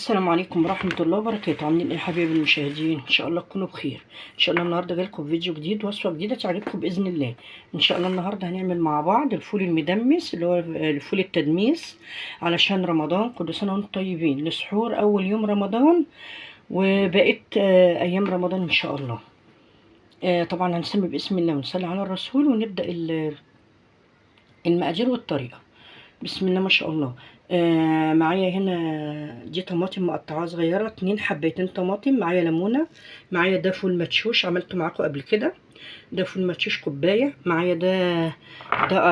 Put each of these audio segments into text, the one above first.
السلام عليكم ورحمة الله وبركاته. عاملين ايه يا حبايبي المشاهدين؟ ان شاء الله تكونوا بخير. ان شاء الله النهارده جايلكم فيديو جديد، وصفة جديدة تعجبكم بإذن الله. ان شاء الله النهارده هنعمل مع بعض الفول المدمس اللي هو الفول التدميس علشان رمضان. كل سنة وانتم طيبين، لسحور اول يوم رمضان وبقيت ايام رمضان ان شاء الله. طبعا هنسمي باسم الله ونصلي على الرسول ونبدأ المقادير والطريقة. بسم الله ما شاء الله. معايا هنا دي طماطم مقطعه صغيره، 2 حبيتين طماطم، معايا ليمونه، معايا ده فول مدشوش عملته معاكم قبل كده، ده فول مدشوش كوبايه، معايا ده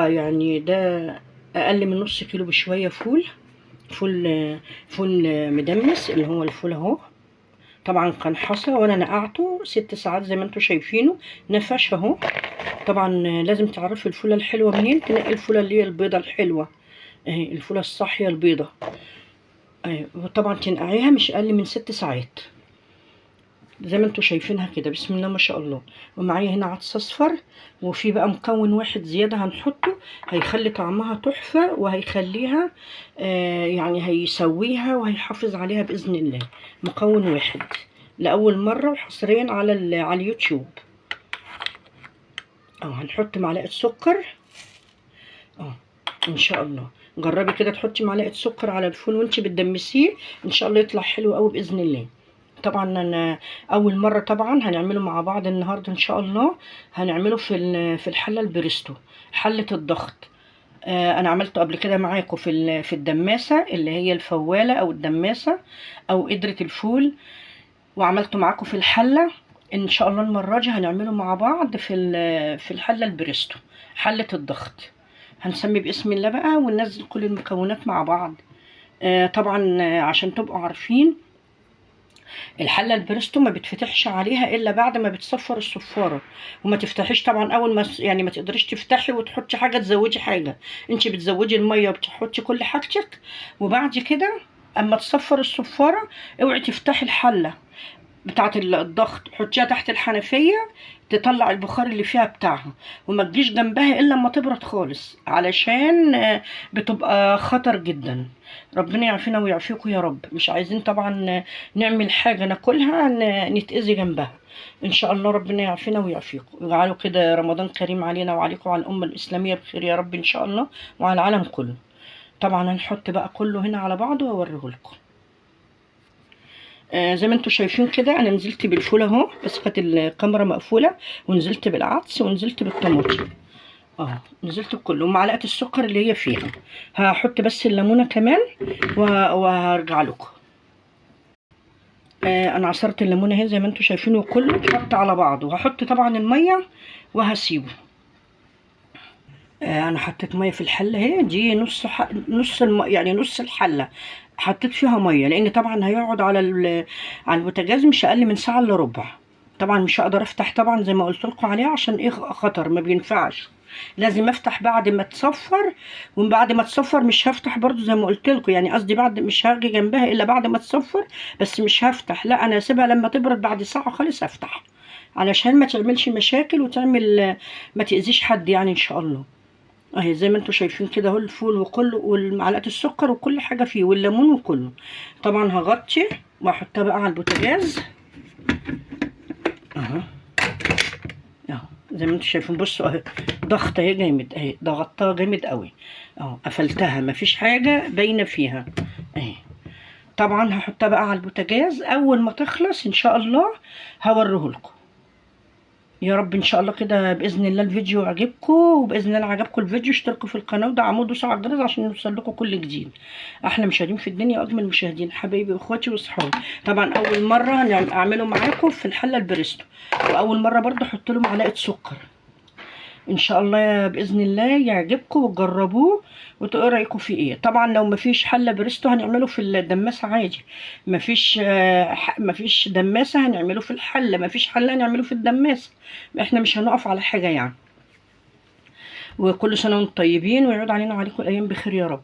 يعني ده اقل من نص كيلو بشويه فول مدمس اللي هو الفول اهو. طبعا كان حصى وانا نقعته 6 ساعات زي ما انتم شايفينه، نفش اهو. طبعا لازم تعرفي الفوله الحلوه منين، تنقي الفوله اللي هي البيضه الحلوه اهي، الفوله الصاحيه البيضه اهي. وطبعا تنقعيها مش اقل من 6 ساعات زي ما انتم شايفينها كده. بسم الله ما شاء الله. ومعايا هنا عدس اصفر، وفي بقى مكون واحد زياده هنحطه هيخلي طعمها تحفه، وهيخليها يعني هيسويها وهيحافظ عليها باذن الله. مكون واحد لاول مره وحصريا على اليوتيوب. هنحط معلقه سكر ان شاء الله. جربي كده تحطي معلقه سكر على الفول وانت بتدمسيه، ان شاء الله يطلع حلو قوي باذن الله. طبعا انا اول مره طبعا هنعمله مع بعض النهارده ان شاء الله. هنعمله في الحله البريستو، حله الضغط. انا عملته قبل كده معاكم في الدماسه اللي هي الفواله او الدماسه او قدره الفول، وعملته معاكم في الحله. ان شاء الله المره دي هنعمله مع بعض في الحله البريستو، حله الضغط. هنسمي باسم الله بقى وننزل كل المكونات مع بعض. طبعا عشان تبقوا عارفين الحله البريستو ما بتفتحش عليها الا بعد ما بتصفر الصفاره، وما تفتحيش طبعا اول ما يعني ما تقدريش تفتحي وتحطي حاجه تزودي حاجه. انت بتزودي الميه وبتحطي كل حاجتك، وبعد كده اما تصفر الصفاره اوعي تفتحي الحله بتاعه الضغط، حطيها تحت الحنفيه تطلع البخار اللي فيها بتاعها، وما تجيش جنبها الا لما تبرد خالص علشان بتبقى خطر جدا. ربنا يعافينا ويعافيكم يا رب. مش عايزين طبعا نعمل حاجه ناكلها نتاذي جنبها. ان شاء الله ربنا يعافينا ويعافيكم، ويجعلوا كده رمضان كريم علينا وعليكم وعلى الامه الاسلاميه بخير يا رب ان شاء الله، وعلى العالم كله. طبعا هنحط بقى كله هنا على بعضه واوريه لكم. زي ما انتم شايفين كده انا نزلت بالفول اهو، بس كانت الكاميرا مقفوله، ونزلت بالعدس ونزلت بالطماطم نزلت بكله، ومعلقه السكر اللي هي فيها. هحط بس الليمونه كمان وهرجع لكم. انا عصرت الليمونه اهي زي ما انتم شايفين، وكله اتحط على بعضه. وهحط طبعا الميه وهسيبه. انا حطيت ميه في الحله اهي، دي يعني نص الحله حطيت فيها ميه، لان طبعا هيقعد على البوتاجاز مش اقل من ساعه الا ربع. طبعا مش هقدر افتح طبعا زي ما قلت لكم عليه، عشان ايه؟ خطر، ما بينفعش. لازم افتح بعد ما تصفر، وبعد ما تصفر مش هفتح برضو زي ما قلت لكم، يعني قصدي بعد مش هاجي جنبها الا بعد ما تصفر، بس مش هفتح، لا انا هسيبها لما تبرد بعد ساعه خالص افتح، علشان ما تعملش مشاكل وتعمل ما تاذيش حد يعني ان شاء الله. اهي زي ما انتم شايفين كده اهو الفول وكله، والمعلقه السكر وكل حاجه فيه والليمون وكله. طبعا هغطي واحطها بقى على البوتاجاز اهو زي ما انتم شايفين. بصوا اهي ضغط اهي جامد، اهي ضغطتها جامد قوي اهو، قفلتها مفيش حاجه باينه فيها اهي. طبعا هحطها بقى على البوتاجاز، اول ما تخلص ان شاء الله هوريه لكم يا رب ان شاء الله كده باذن الله. الفيديو عجبكم، وباذن الله عجبكم الفيديو اشتركوا في القناه ودعموا دوسوا على الجرس عشان يوصل لكم كل جديد. احلى مشاهدين في الدنيا واجمل مشاهدين حبايبي واخواتي واصحابي. طبعا اول مره اعمله معاكم في الحله البريستو، واول مره برضو احط له معلقه سكر. ان شاء الله باذن الله يعجبكم وتجربوه وتقولوا رايكم فيه ايه. طبعا لو مفيش حله بريستو هنعمله في الدماسه عادي، مفيش دماسه هنعمله في الحله، مفيش حله هنعمله في الدماسه. احنا مش هنقف على حاجه يعني. وكل سنه وانتم طيبين، ويعود علينا وعليكم الايام بخير يا رب.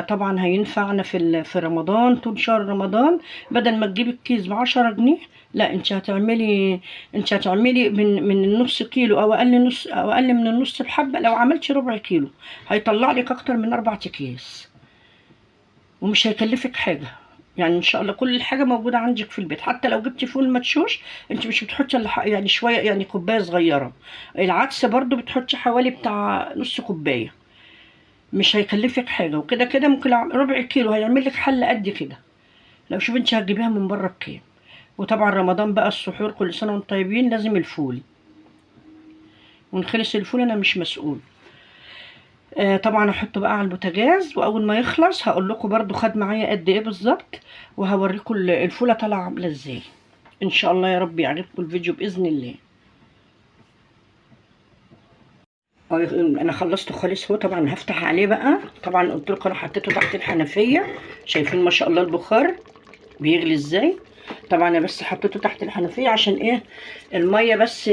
طبعا هينفعنا في رمضان، طول شهر رمضان. بدل ما تجيبي الكيس ب10 جنيه، لا انت هتعملي من النص كيلو او اقل من النص بحبه. لو عملتي ربع كيلو هيطلع لك اكتر من 4 اكياس، ومش هيكلفك حاجه. يعني ان شاء الله كل حاجه موجوده عندك في البيت. حتى لو جبتي فول مدشوش انت مش بتحطي الا يعني شويه، يعني كوبايه صغيره. العدس برضو بتحطي حوالي بتاع نص كوبايه، مش هيكلفك حاجه. وكده كده ممكن ربع كيلو هيعمل لك حله قد كده. لو شوف انت هتجيبيها من بره بكام. وطبعا رمضان بقى السحور، كل سنه وانتم طيبين، لازم الفول. ونخلص الفول انا مش مسؤول. طبعا احطه بقى على البوتاجاز، واول ما يخلص هقول لكم برضو خد معايا قد ايه بالظبط، وهوريكم الفوله طالعه عامله ازاي. ان شاء الله يا رب يعجبكم الفيديو باذن الله. انا خلصته خالص. هو طبعا هفتح عليه بقى. طبعا قلت لكم انا حطيته تحت الحنفيه، شايفين ما شاء الله البخار بيغلي ازاي. طبعا انا بس حطيته تحت الحنفيه عشان ايه؟ الميه بس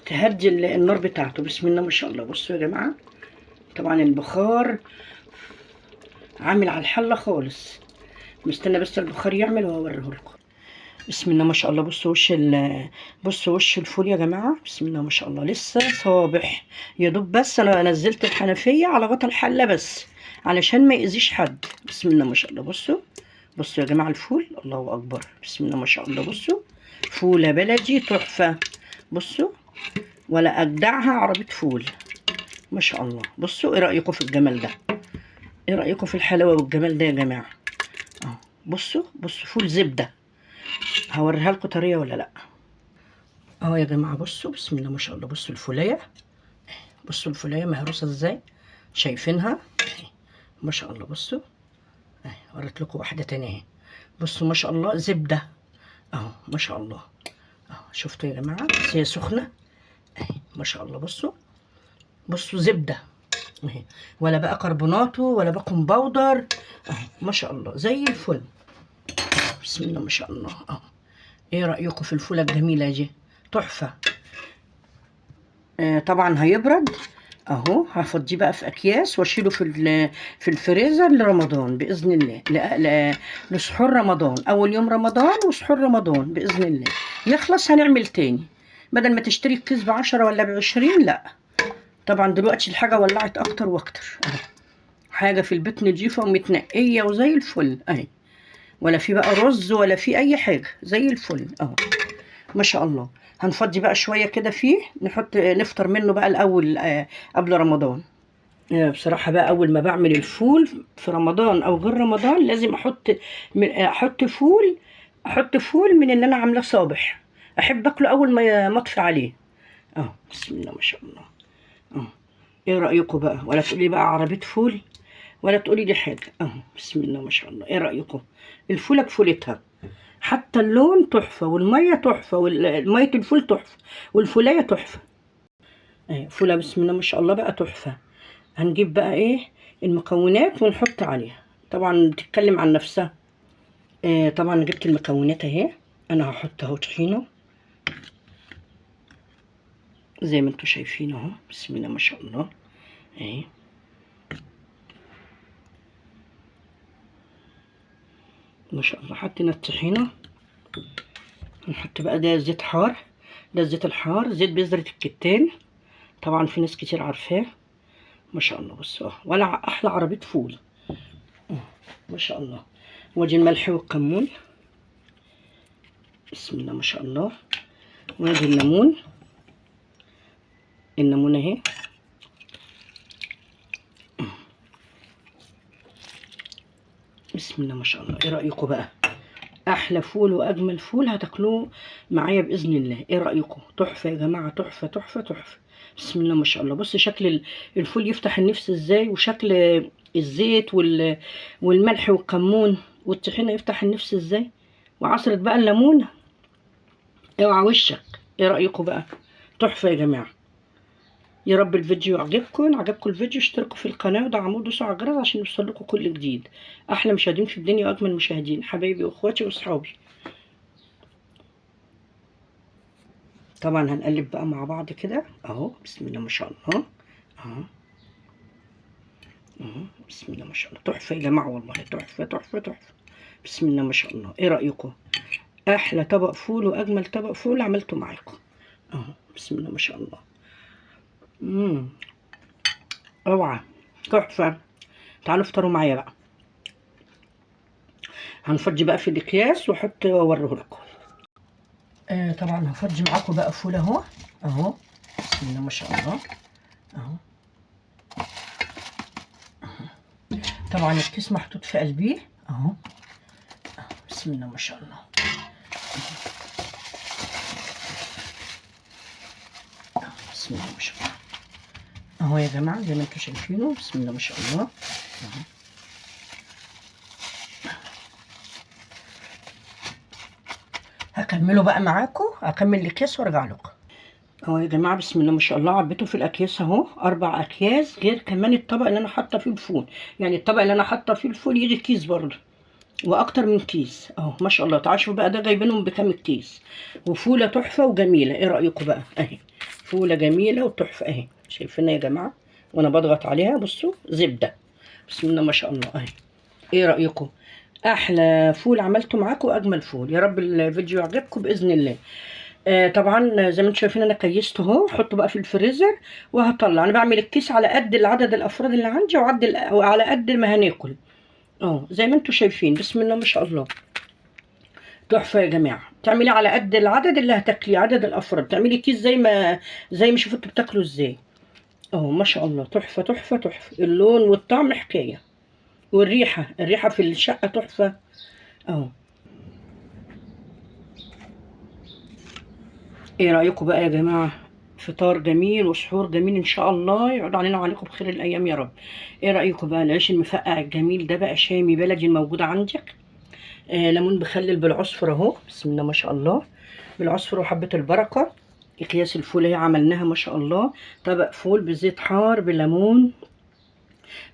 تهدي النار بتاعته. بسم الله ما شاء الله. بصوا يا جماعه، طبعا البخار عامل على الحله خالص. مستنى بس البخار يعمل وهوريه لكم. بسم الله ما شاء الله. بصوا وش الفول يا جماعه. بسم الله ما شاء الله لسه صابح يا دوب. بس انا نزلت الحنفيه على غطا الحله بس علشان ما يأذيش حد. بسم الله ما شاء الله. بصوا يا جماعه الفول، الله اكبر. بسم الله ما شاء الله. بصوا فوله بلدي تحفه. بصوا ولا اجدعها عربيه فول ما شاء الله. بصوا ايه رايكم في الجمال ده؟ ايه رايكم في الحلاوه والجمال ده يا جماعه؟ اهو بصوا فول زبده. هوريها لكم طريه ولا لا؟ اهو يا جماعه بصوا. بسم الله ما شاء الله. بصوا الفوليه، بصوا الفوليه مهروسه ازاي، شايفينها ما شاء الله. بصوا اهي، وريت لكم واحده تانية اهي. بصوا ما شاء الله زبده اهو ما شاء الله. اهو شفتوا يا جماعه، بس هي سخنه اهي ما شاء الله. بصوا زبده اهي، ولا بقى كربوناتو ولا بقى باودر اهو ما شاء الله زي الفل. بسم الله ما شاء الله. اهو ايه رايكم في الفوله الجميله دي؟ تحفه. طبعا هيبرد اهو. هفضيه بقى في اكياس واشيله في الفريزر لرمضان باذن الله، لسحور رمضان. اول يوم رمضان وسحور رمضان باذن الله. يخلص هنعمل تاني، بدل ما تشتري الكيس ب10 ولا ب20. لا طبعا دلوقتي الحاجه ولعت اكتر واكتر اهي. حاجه في البيت نضيفه ومتنقيه وزي الفل اهي، ولا في بقى رز ولا في اي حاجه، زي الفل اهو ما شاء الله. هنفضي بقى شويه كده فيه، نفطر منه بقى الاول قبل رمضان. بصراحه بقى اول ما بعمل الفول في رمضان او غير رمضان لازم احط فول من اللي انا عاملاه صابح. احب اكله اول ما اطفي عليه. اه بسم الله ما شاء الله. اه ايه رايكم بقى؟ ولا تقولي بقى عربيه فول ولا تقولي دي حاجه. بسم الله ما شاء الله. ايه رايكم؟ الفوله بفولتها، حتى اللون تحفه والميه تحفه والميه الفول تحفه والفوليه تحفه. فوله بسم الله ما شاء الله بقى تحفه. هنجيب بقى ايه المكونات ونحط عليها. طبعا بتتكلم عن نفسها. طبعا جبت المكونات اهي. انا هحط اهو طحينه زي ما انتم شايفين اهو. بسم الله ما شاء الله اهي. ما شاء الله حطينا الطحينه. نحط بقى ده زيت حار، ده الزيت الحار، زيت بذرة الكتان. طبعا في ناس كتير عارفاه ما شاء الله. بصوا ولا احلى عربيه فول ما شاء الله. وادي الملح والكمون. بسم الله ما شاء الله. وادي الليمون اهي. بسم الله ما شاء الله. ايه رايكم بقى؟ احلى فول واجمل فول هتاكلوه معايا باذن الله. ايه رايكم؟ تحفه يا جماعه، تحفه تحفه تحفه. بسم الله ما شاء الله. بص شكل الفول يفتح النفس ازاي، وشكل الزيت والملح والكمون والطحينه يفتح النفس ازاي، وعصره بقى الليمون. اوعى وشك. ايه رايكم بقى؟ تحفه يا جماعه. يا رب الفيديو يعجبكم. عجبكم الفيديو اشتركوا في القناه ودعموه، دوسوا على الجرس عشان يوصلكم كل جديد. احلى مشاهدين في الدنيا واجمل مشاهدين، حبايبي واخواتي واصحابي. طبعا هنقلب بقى مع بعض كده اهو. بسم الله ما شاء الله اهو. بسم الله ما شاء الله. تحفه يا جماعه والله، تحفه تحفه تحفه. بسم الله ما شاء الله. ايه رايكم؟ احلى طبق فول واجمل طبق فول عملته معاكم اهو. بسم الله ما شاء الله. اوعى تحفه. تعالوا افطروا معايا بقى. هنفضي بقى في الاكياس واحط واوريه لكم. طبعا هفضي معاكم بقى فول اهو. اهو بسم الله ما شاء الله. اهو طبعا الكيس محطوط في قلبيه اهو. بسم الله ما شاء الله. بسم الله ما شاء الله اهو يا جماعه زي ما انتم شايفينه. بسم الله ما شاء الله اهو. هكمله بقى معاكم، هكمل الاكياس وارجع لكم اهو يا جماعه. بسم الله ما شاء الله عبيته في الاكياس اهو 4 اكياس، غير كمان الطبق اللي انا حاطه فيه الفول. يعني الطبق اللي انا حاطه فيه الفول يجي كيس برضه واكتر من كيس اهو ما شاء الله. تعالوا بقى ده جايبينهم بكام الكيس. وفوله تحفه وجميله. ايه رايكم بقى؟ اهي فوله جميله وتحفه اهي، شايفينها يا جماعه وانا بضغط عليها. بصوا زبده. بسم الله ما شاء الله اهي. ايه رايكم؟ احلى فول عملته معاكم واجمل فول. يا رب الفيديو يعجبكم باذن الله. طبعا زي ما انتم شايفين انا كيسته اهو. احطه بقى في الفريزر وهطلع. انا بعمل الكيس على قد عدد الافراد اللي عندي وعلى قد ما هناكل زي ما انتم شايفين. بسم الله ما شاء الله تحفه يا جماعه. تعملي على قد العدد اللي هتاكليه، عدد الافراد. تعملي كيس زي ما شوفوا بتاكلوا ازاي ما شاء الله. تحفه تحفه تحفه. اللون والطعم حكايه، والريحه في الشقه تحفه اهو. ايه رايكم بقى يا جماعه؟ فطار جميل وسحور جميل ان شاء الله يعود علينا وعليكم بخير الايام يا رب. ايه رايكم بقى؟ العيش المفقع الجميل ده بقى شامي بلدي الموجود عندك. ليمون بخلل بالعصفر اهو. بسم الله ما شاء الله. بالعصفر وحبه البركه. اكياس الفول اهي عملناها ما شاء الله. طبق فول بزيت حار بليمون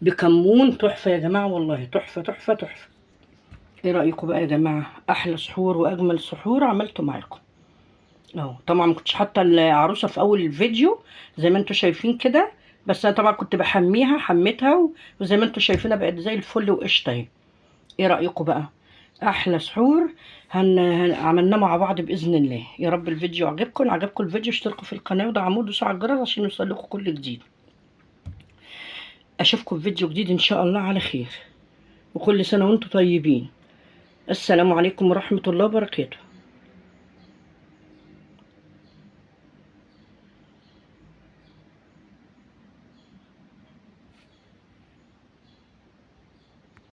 بكمون. تحفه يا جماعه والله. تحفه تحفه تحفه. ايه رايكم بقى يا جماعه؟ احلى سحور واجمل سحور عملته معاكم اهو. طبعا ما كنتش حاطه العروسه في اول الفيديو زي ما انتم شايفين كده، بس انا طبعا كنت حميتها وزي ما انتم شايفينها بقت زي الفل وقشطه اهي. ايه رايكم بقى؟ احلى سحور عملناه مع بعض باذن الله. يا رب الفيديو عجبكم الفيديو اشتركوا في القناه ودعموا ودوسوا على الجرس عشان يوصلكم كل جديد. اشوفكم في فيديو جديد ان شاء الله على خير، وكل سنه وانتم طيبين. السلام عليكم ورحمه الله وبركاته.